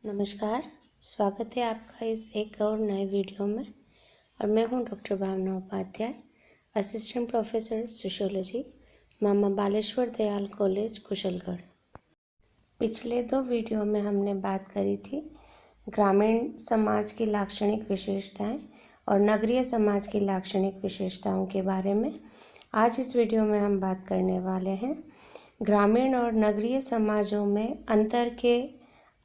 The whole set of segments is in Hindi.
नमस्कार, स्वागत है आपका इस एक और नए वीडियो में। और मैं हूं डॉक्टर भावना उपाध्याय, असिस्टेंट प्रोफेसर सोशियोलॉजी, मामा बालेश्वर दयाल कॉलेज, कुशलगढ़। पिछले 2 वीडियो में हमने बात करी थी ग्रामीण समाज की लाक्षणिक विशेषताएं और नगरीय समाज की लाक्षणिक विशेषताओं के बारे में। आज इस वीडियो में हम बात करने वाले हैं ग्रामीण और नगरीय समाजों में अंतर के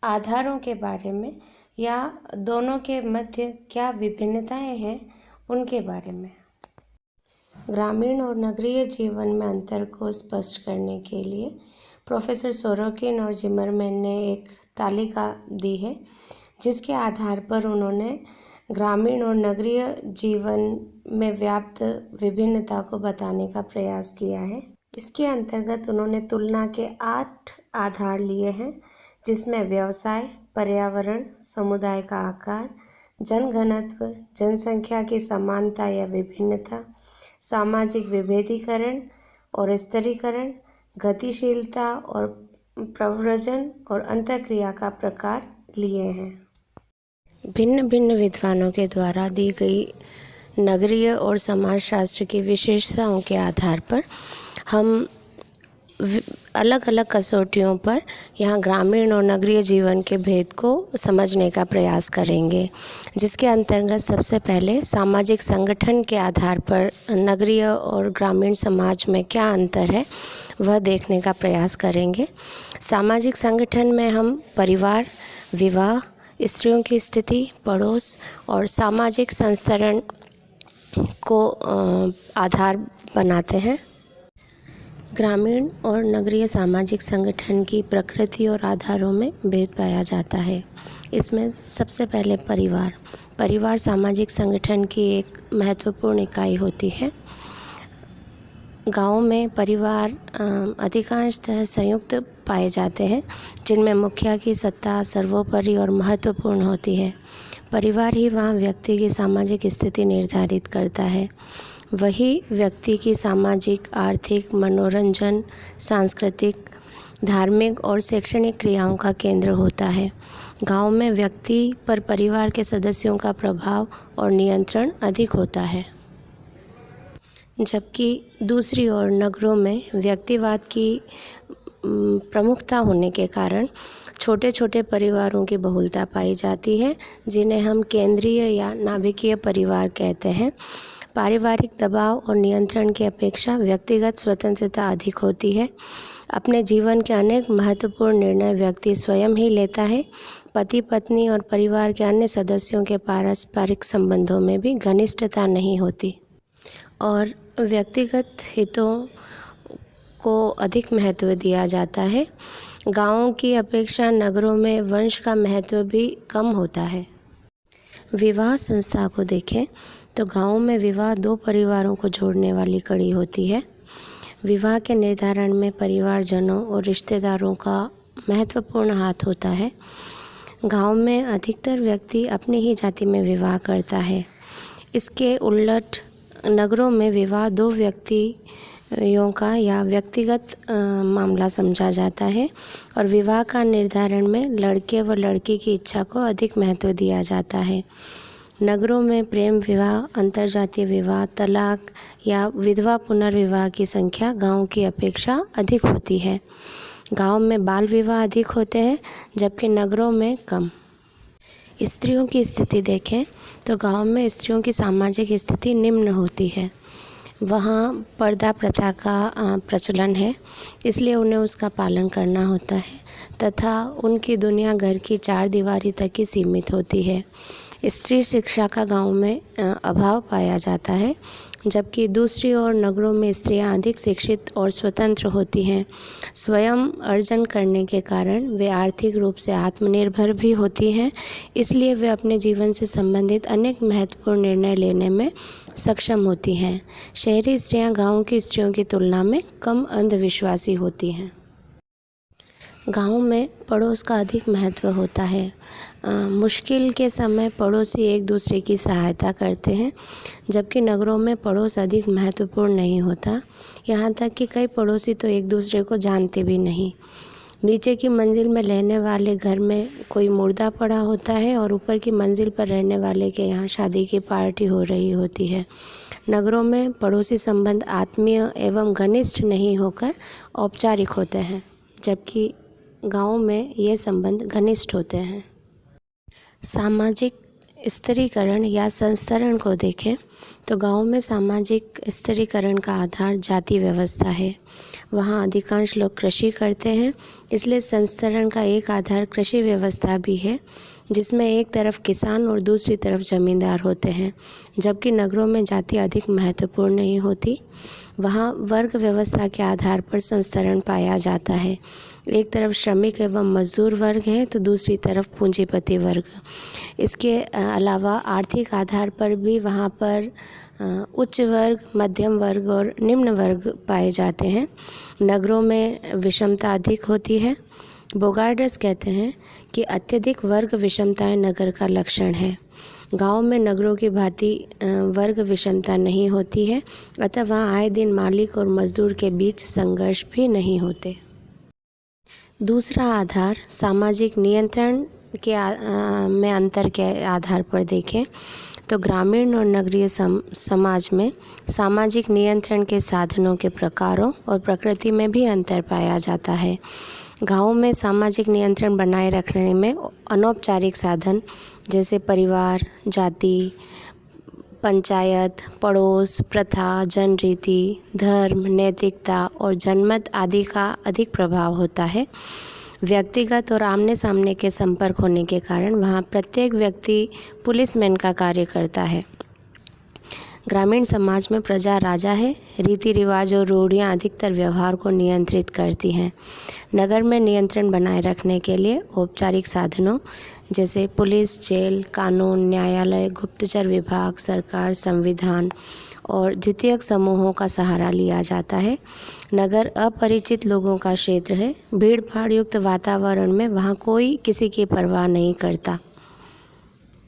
आधारों के बारे में, या दोनों के मध्य क्या विभिन्नताएं हैं उनके बारे में। ग्रामीण और नगरीय जीवन में अंतर को स्पष्ट करने के लिए प्रोफेसर सोरोकिन और जिमरमैन ने एक तालिका दी है, जिसके आधार पर उन्होंने ग्रामीण और नगरीय जीवन में व्याप्त विभिन्नता को बताने का प्रयास किया है। इसके अंतर्गत उन्होंने तुलना के 8 आधार लिए हैं, जिसमें व्यवसाय, पर्यावरण, समुदाय का आकार, जनघनत्व, जनसंख्या की समानता या विभिन्नता, सामाजिक विभेदीकरण और स्तरीकरण, गतिशीलता और प्रव्रजन और अंतःक्रिया का प्रकार लिए हैं। भिन्न भिन्न विद्वानों के द्वारा दी गई नगरीय और समाजशास्त्र की विशेषताओं के आधार पर हम अलग अलग कसौटियों पर यहाँ ग्रामीण और नगरीय जीवन के भेद को समझने का प्रयास करेंगे, जिसके अंतर्गत सबसे पहले सामाजिक संगठन के आधार पर नगरीय और ग्रामीण समाज में क्या अंतर है वह देखने का प्रयास करेंगे। सामाजिक संगठन में हम परिवार, विवाह, स्त्रियों की स्थिति, पड़ोस और सामाजिक संसरण को आधार बनाते हैं। ग्रामीण और नगरीय सामाजिक संगठन की प्रकृति और आधारों में भेद पाया जाता है। इसमें सबसे पहले परिवार सामाजिक संगठन की एक महत्वपूर्ण इकाई होती है। गाँव में परिवार अधिकांशतः संयुक्त पाए जाते हैं, जिनमें मुखिया की सत्ता सर्वोपरि और महत्वपूर्ण होती है। परिवार ही वहाँ व्यक्ति की सामाजिक स्थिति निर्धारित करता है। वही व्यक्ति की सामाजिक, आर्थिक, मनोरंजन, सांस्कृतिक, धार्मिक और शैक्षणिक क्रियाओं का केंद्र होता है। गांव में व्यक्ति पर परिवार के सदस्यों का प्रभाव और नियंत्रण अधिक होता है, जबकि दूसरी ओर नगरों में व्यक्तिवाद की प्रमुखता होने के कारण छोटे छोटे परिवारों की बहुलता पाई जाती है, जिन्हें हम केंद्रीय या नाभिकीय परिवार कहते हैं। पारिवारिक दबाव और नियंत्रण की अपेक्षा व्यक्तिगत स्वतंत्रता अधिक होती है। अपने जीवन के अनेक महत्वपूर्ण निर्णय व्यक्ति स्वयं ही लेता है। पति पत्नी और परिवार के अन्य सदस्यों के पारस्परिक संबंधों में भी घनिष्ठता नहीं होती और व्यक्तिगत हितों को अधिक महत्व दिया जाता है। गाँवों की अपेक्षा नगरों में वंश का महत्व भी कम होता है। विवाह संस्था को देखें तो गाँव में विवाह 2 परिवारों को जोड़ने वाली कड़ी होती है। विवाह के निर्धारण में परिवारजनों और रिश्तेदारों का महत्वपूर्ण हाथ होता है। गाँव में अधिकतर व्यक्ति अपनी ही जाति में विवाह करता है। इसके उलट नगरों में विवाह 2 व्यक्तियों का या व्यक्तिगत मामला समझा जाता है और विवाह का निर्धारण में लड़के व लड़की की इच्छा को अधिक महत्व दिया जाता है। नगरों में प्रेम विवाह, अंतरजातीय विवाह, तलाक या विधवा पुनर्विवाह की संख्या गांव की अपेक्षा अधिक होती है। गांव में बाल विवाह अधिक होते हैं, जबकि नगरों में कम। स्त्रियों की स्थिति देखें तो गांव में स्त्रियों की सामाजिक स्थिति निम्न होती है। वहाँ पर्दा प्रथा का प्रचलन है, इसलिए उन्हें उसका पालन करना होता है तथा उनकी दुनिया घर की 4 दीवारी तक ही सीमित होती है। स्त्री शिक्षा का गांव में अभाव पाया जाता है, जबकि दूसरी ओर नगरों में स्त्रियां अधिक शिक्षित और स्वतंत्र होती हैं। स्वयं अर्जन करने के कारण वे आर्थिक रूप से आत्मनिर्भर भी होती हैं, इसलिए वे अपने जीवन से संबंधित अनेक महत्वपूर्ण निर्णय लेने में सक्षम होती हैं। शहरी स्त्रियां गाँव की स्त्रियों की तुलना में कम अंधविश्वासी होती हैं। गाँव में पड़ोस का अधिक महत्व होता है। मुश्किल के समय पड़ोसी एक दूसरे की सहायता करते हैं, जबकि नगरों में पड़ोस अधिक महत्वपूर्ण नहीं होता। यहाँ तक कि कई पड़ोसी तो एक दूसरे को जानते भी नहीं। नीचे की मंजिल में रहने वाले घर में कोई मुर्दा पड़ा होता है और ऊपर की मंजिल पर रहने वाले के यहाँ शादी की पार्टी हो रही होती है। नगरों में पड़ोसी संबंध आत्मीय एवं घनिष्ठ नहीं होकर औपचारिक होते हैं, जबकि गाँव में ये संबंध घनिष्ठ होते हैं। सामाजिक स्थिरीकरण या संस्तरण को देखें तो गांव में सामाजिक स्थिरीकरण का आधार जाति व्यवस्था है। वहां अधिकांश लोग कृषि करते हैं, इसलिए संस्तरण का एक आधार कृषि व्यवस्था भी है, जिसमें एक तरफ किसान और दूसरी तरफ जमींदार होते हैं। जबकि नगरों में जाति अधिक महत्वपूर्ण नहीं होती। वहाँ वर्ग व्यवस्था के आधार पर संस्तरण पाया जाता है। एक तरफ श्रमिक एवं मजदूर वर्ग है तो दूसरी तरफ पूंजीपति वर्ग। इसके अलावा आर्थिक आधार पर भी वहाँ पर उच्च वर्ग, मध्यम वर्ग और निम्न वर्ग पाए जाते हैं। नगरों में विषमता अधिक होती है। बोगार्डस कहते हैं कि अत्यधिक वर्ग विषमताएं नगर का लक्षण है। गांव में नगरों की भांति वर्ग विषमता नहीं होती है, अतः वहाँ आए दिन मालिक और मजदूर के बीच संघर्ष भी नहीं होते। दूसरा आधार सामाजिक नियंत्रण के में अंतर के आधार पर देखें तो ग्रामीण और नगरीय समाज में सामाजिक नियंत्रण के साधनों के प्रकारों और प्रकृति में भी अंतर पाया जाता है। गाँव में सामाजिक नियंत्रण बनाए रखने में अनौपचारिक साधन जैसे परिवार, जाति, पंचायत, पड़ोस, प्रथा, जनरीति, धर्म, नैतिकता और जनमत आदि का अधिक प्रभाव होता है। व्यक्तिगत और आमने सामने के संपर्क होने के कारण वहाँ प्रत्येक व्यक्ति पुलिसमैन का कार्य करता है। ग्रामीण समाज में प्रजा राजा है। रीति रिवाज और रूढ़ियाँ अधिकतर व्यवहार को नियंत्रित करती हैं। नगर में नियंत्रण बनाए रखने के लिए औपचारिक साधनों जैसे पुलिस, जेल, कानून, न्यायालय, गुप्तचर विभाग, सरकार, संविधान और द्वितीयक समूहों का सहारा लिया जाता है। नगर अपरिचित लोगों का क्षेत्र है। भीड़ भाड़ युक्त वातावरण में वहाँ कोई किसी की परवाह नहीं करता,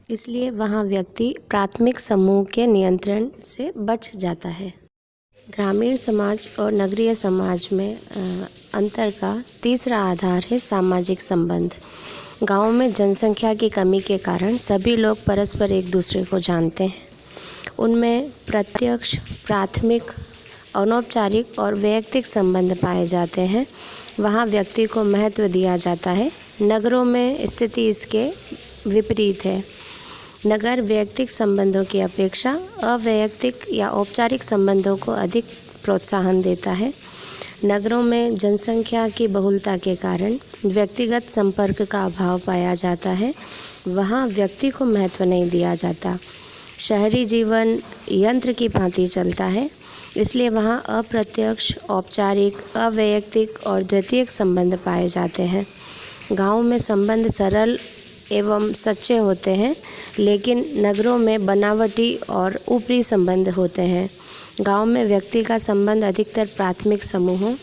इसलिए वहाँ व्यक्ति प्राथमिक समूह के नियंत्रण से बच जाता है। ग्रामीण समाज और नगरीय समाज में अंतर का तीसरा आधार है सामाजिक संबंध। गाँव में जनसंख्या की कमी के कारण सभी लोग परस्पर एक दूसरे को जानते हैं। उनमें प्रत्यक्ष, प्राथमिक, अनौपचारिक और वैयक्तिक संबंध पाए जाते हैं। वहाँ व्यक्ति को महत्व दिया जाता है। नगरों में स्थिति इसके विपरीत है। नगर वैयक्तिक संबंधों की अपेक्षा अवैयक्तिक या औपचारिक संबंधों को अधिक प्रोत्साहन देता है। नगरों में जनसंख्या की बहुलता के कारण व्यक्तिगत संपर्क का अभाव पाया जाता है। वहाँ व्यक्ति को महत्व नहीं दिया जाता। शहरी जीवन यंत्र की भांति चलता है, इसलिए वहाँ अप्रत्यक्ष, औपचारिक, अवैयक्तिक और द्वितीयक संबंध पाए जाते हैं। गाँव में संबंध सरल एवं सच्चे होते हैं, लेकिन नगरों में बनावटी और ऊपरी संबंध होते हैं। गांव में व्यक्ति का संबंध अधिकतर प्राथमिक समूहों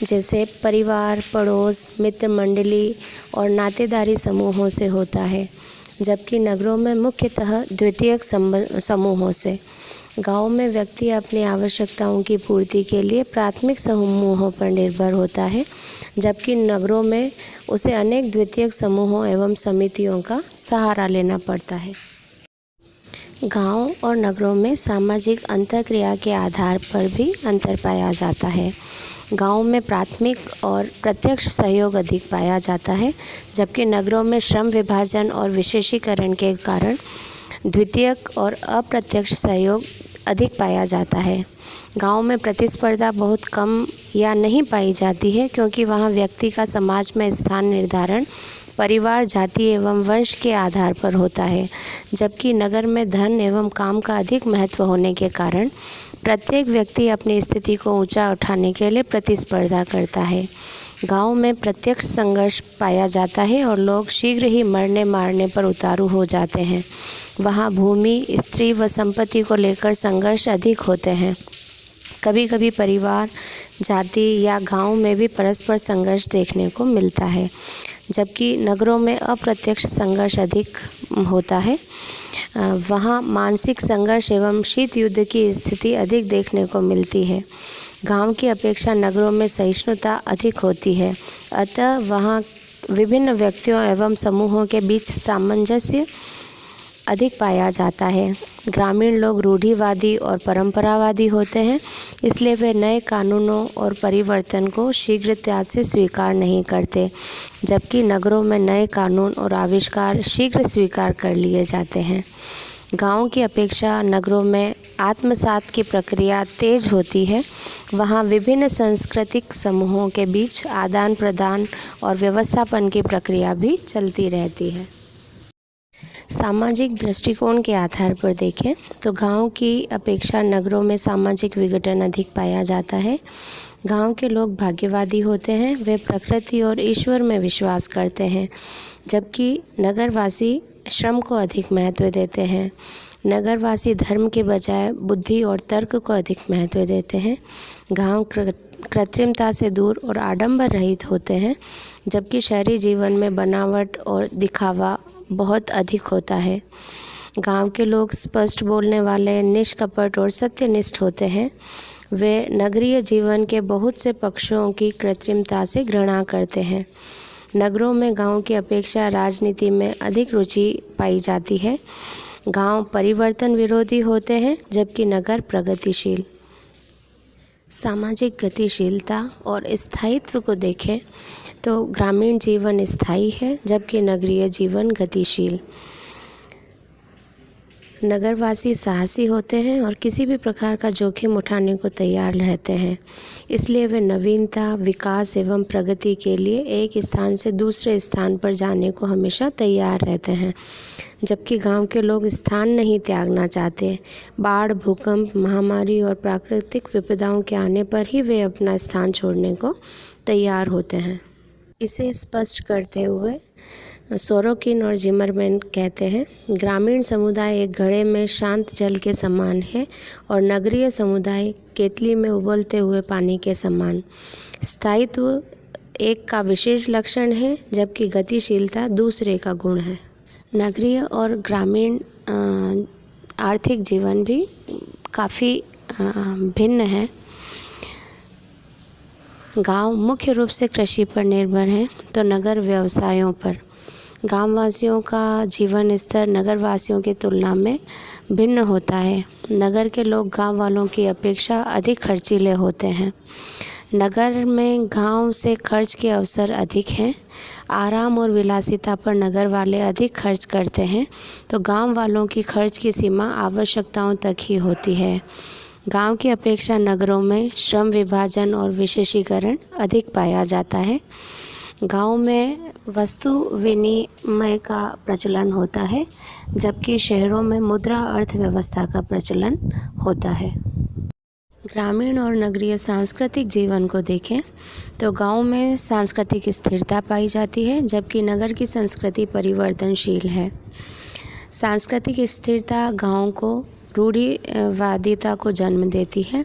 जैसे परिवार, पड़ोस, मित्र मंडली और नातेदारी समूहों से होता है, जबकि नगरों में मुख्यतः द्वितीयक समूहों से। गांव में व्यक्ति अपनी आवश्यकताओं की पूर्ति के लिए प्राथमिक समूहों पर निर्भर होता है, जबकि नगरों में उसे अनेक द्वितीयक समूहों एवं समितियों का सहारा लेना पड़ता है। गांव और नगरों में सामाजिक अंतःक्रिया के आधार पर भी अंतर पाया जाता है। गांव में प्राथमिक और प्रत्यक्ष सहयोग अधिक पाया जाता है, जबकि नगरों में श्रम विभाजन और विशेषीकरण के कारण द्वितीयक और अप्रत्यक्ष सहयोग अधिक पाया जाता है। गांव में प्रतिस्पर्धा बहुत कम या नहीं पाई जाती है, क्योंकि वहां व्यक्ति का समाज में स्थान निर्धारण परिवार, जाति एवं वंश के आधार पर होता है, जबकि नगर में धन एवं काम का अधिक महत्व होने के कारण प्रत्येक व्यक्ति अपनी स्थिति को ऊंचा उठाने के लिए प्रतिस्पर्धा करता है। गांव में प्रत्यक्ष संघर्ष पाया जाता है और लोग शीघ्र ही मरने मारने पर उतारू हो जाते हैं। वहां भूमि, स्त्री व संपत्ति को लेकर संघर्ष अधिक होते हैं। कभी कभी परिवार, जाति या गांव में भी परस्पर संघर्ष देखने को मिलता है, जबकि नगरों में अप्रत्यक्ष संघर्ष अधिक होता है। वहाँ मानसिक संघर्ष एवं शीत युद्ध की स्थिति अधिक देखने को मिलती है। गांव की अपेक्षा नगरों में सहिष्णुता अधिक होती है, अतः वहां विभिन्न व्यक्तियों एवं समूहों के बीच सामंजस्य अधिक पाया जाता है। ग्रामीण लोग रूढ़िवादी और परंपरावादी होते हैं, इसलिए वे नए कानूनों और परिवर्तन को शीघ्रता से स्वीकार नहीं करते, जबकि नगरों में नए कानून और आविष्कार शीघ्र स्वीकार कर लिए जाते हैं। गाँव की अपेक्षा नगरों में आत्मसात की प्रक्रिया तेज होती है। वहाँ विभिन्न सांस्कृतिक समूहों के बीच आदान प्रदान और व्यवस्थापन की प्रक्रिया भी चलती रहती है। सामाजिक दृष्टिकोण के आधार पर देखें तो गांव की अपेक्षा नगरों में सामाजिक विघटन अधिक पाया जाता है। गांव के लोग भाग्यवादी होते हैं, वे प्रकृति और ईश्वर में विश्वास करते हैं, जबकि नगरवासी श्रम को अधिक महत्व देते हैं। नगरवासी धर्म के बजाय बुद्धि और तर्क को अधिक महत्व देते हैं। गांव कृत्रिमता से दूर और आडंबर रहित होते हैं, जबकि शहरी जीवन में बनावट और दिखावा बहुत अधिक होता है। गांव के लोग स्पष्ट बोलने वाले, निष्कपट और सत्यनिष्ठ होते हैं। वे नगरीय जीवन के बहुत से पक्षों की कृत्रिमता से घृणा करते हैं। नगरों में गांव की अपेक्षा राजनीति में अधिक रुचि पाई जाती है। गांव परिवर्तन विरोधी होते हैं, जबकि नगर प्रगतिशील। सामाजिक गतिशीलता और स्थायित्व को देखें तो ग्रामीण जीवन स्थायी है, जबकि नगरीय जीवन गतिशील। नगरवासी साहसी होते हैं और किसी भी प्रकार का जोखिम उठाने को तैयार रहते हैं, इसलिए वे नवीनता, विकास एवं प्रगति के लिए एक स्थान से दूसरे स्थान पर जाने को हमेशा तैयार रहते हैं, जबकि गांव के लोग स्थान नहीं त्यागना चाहते। बाढ़, भूकंप, महामारी और प्राकृतिक विपदाओं के आने पर ही वे अपना स्थान छोड़ने को तैयार होते हैं। इसे स्पष्ट करते हुए सोरोकिन और जिमरमैन कहते हैं, ग्रामीण समुदाय एक घड़े में शांत जल के समान है और नगरीय समुदाय केतली में उबलते हुए पानी के समान। स्थायित्व एक का विशेष लक्षण है, जबकि गतिशीलता दूसरे का गुण है। नगरीय और ग्रामीण आर्थिक जीवन भी काफ़ी भिन्न है। गांव मुख्य रूप से कृषि पर निर्भर है, तो नगर व्यवसायों पर। गांववासियों का जीवन स्तर नगरवासियों की तुलना में भिन्न होता है। नगर के लोग गांव वालों की अपेक्षा अधिक खर्चीले होते हैं। नगर में गांव से खर्च के अवसर अधिक हैं। आराम और विलासिता पर नगर वाले अधिक खर्च करते हैं, तो गांव वालों की खर्च की सीमा आवश्यकताओं तक ही होती है। गांव की अपेक्षा नगरों में श्रम विभाजन और विशेषीकरण अधिक पाया जाता है। गांव में वस्तु विनिमय का प्रचलन होता है, जबकि शहरों में मुद्रा अर्थव्यवस्था का प्रचलन होता है। ग्रामीण और नगरीय सांस्कृतिक जीवन को देखें तो गांव में सांस्कृतिक स्थिरता पाई जाती है, जबकि नगर की संस्कृति परिवर्तनशील है। सांस्कृतिक स्थिरता गांव को रूढ़िवादिता को जन्म देती है,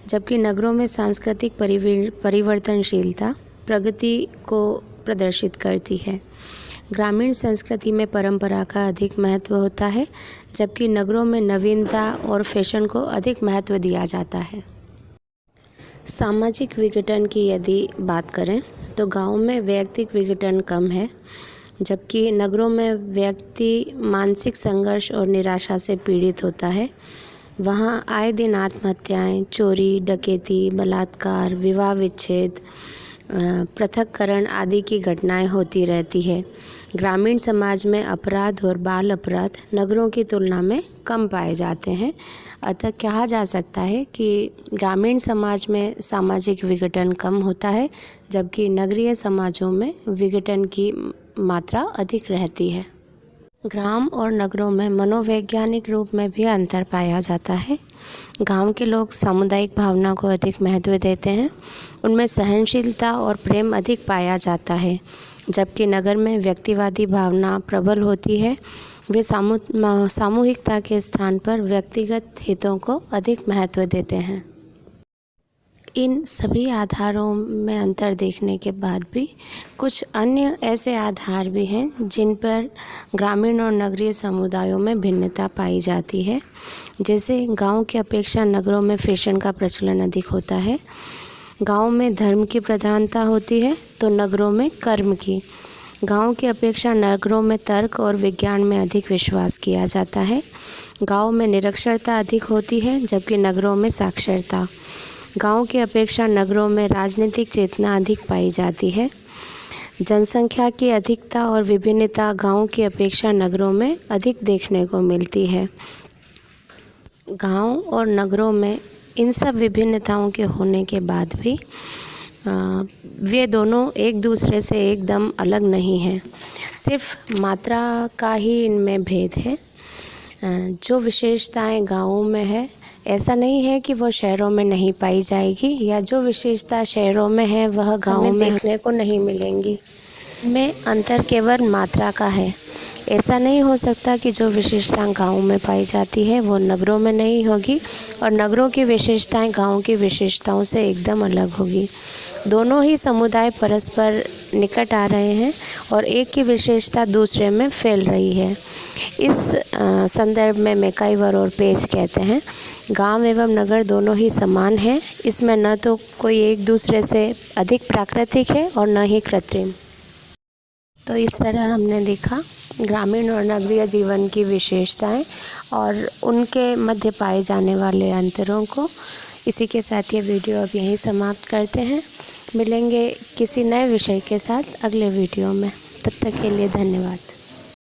जबकि नगरों में सांस्कृतिक परिवर्तनशीलता प्रगति को प्रदर्शित करती है। ग्रामीण संस्कृति में परंपरा का अधिक महत्व होता है, जबकि नगरों में नवीनता और फैशन को अधिक महत्व दिया जाता है। सामाजिक विघटन की यदि बात करें तो गांव में व्यक्तिगत विघटन कम है, जबकि नगरों में व्यक्ति मानसिक संघर्ष और निराशा से पीड़ित होता है। वहाँ आए दिन आत्महत्याएं, चोरी, डकैती, बलात्कार, विवाह विच्छेद, पृथक्करण आदि की घटनाएं होती रहती है। ग्रामीण समाज में अपराध और बाल अपराध नगरों की तुलना में कम पाए जाते हैं। अतः कहा जा सकता है कि ग्रामीण समाज में सामाजिक विघटन कम होता है, जबकि नगरीय समाजों में विघटन की मात्रा अधिक रहती है। ग्राम और नगरों में मनोवैज्ञानिक रूप में भी अंतर पाया जाता है। गांव के लोग सामुदायिक भावना को अधिक महत्व देते हैं, उनमें सहनशीलता और प्रेम अधिक पाया जाता है, जबकि नगर में व्यक्तिवादी भावना प्रबल होती है। वे सामूहिकता के स्थान पर व्यक्तिगत हितों को अधिक महत्व देते हैं। इन सभी आधारों में अंतर देखने के बाद भी कुछ अन्य ऐसे आधार भी हैं जिन पर ग्रामीण और नगरीय समुदायों में भिन्नता पाई जाती है। जैसे गांव की अपेक्षा नगरों में फैशन का प्रचलन अधिक होता है। गांव में धर्म की प्रधानता होती है तो नगरों में कर्म की। गांव की अपेक्षा नगरों में तर्क और विज्ञान में अधिक विश्वास किया जाता है। गांव में निरक्षरता अधिक होती है जबकि नगरों में साक्षरता। गांव की अपेक्षा नगरों में राजनीतिक चेतना अधिक पाई जाती है। जनसंख्या की अधिकता और विभिन्नता गांव की अपेक्षा नगरों में अधिक देखने को मिलती है। गांव और नगरों में इन सब विभिन्नताओं के होने के बाद भी वे दोनों एक दूसरे से एकदम अलग नहीं हैं। सिर्फ मात्रा का ही इनमें भेद है। जो विशेषताएं गाँवों में है ऐसा नहीं है कि वो शहरों में नहीं पाई जाएगी, या जो विशेषता शहरों में है वह गाँव में देखने को नहीं मिलेंगी। में अंतर केवल मात्रा का है। ऐसा नहीं हो सकता कि जो विशेषता गाँव में पाई जाती है वो नगरों में नहीं होगी और नगरों की विशेषताएं गाँव की विशेषताओं से एकदम अलग होगी। दोनों ही समुदाय परस्पर निकट आ रहे हैं और एक की विशेषता दूसरे में फैल रही है। इस संदर्भ में मैकाइवर और पेज कहते हैं, गांव एवं नगर दोनों ही समान हैं। इसमें न तो कोई एक दूसरे से अधिक प्राकृतिक है और न ही कृत्रिम। तो इस तरह हमने देखा ग्रामीण और नगरीय जीवन की विशेषताएं और उनके मध्य पाए जाने वाले अंतरों को। इसी के साथ ये वीडियो अब यहीं समाप्त करते हैं। मिलेंगे किसी नए विषय के साथ अगले वीडियो में। तब तक के लिए धन्यवाद।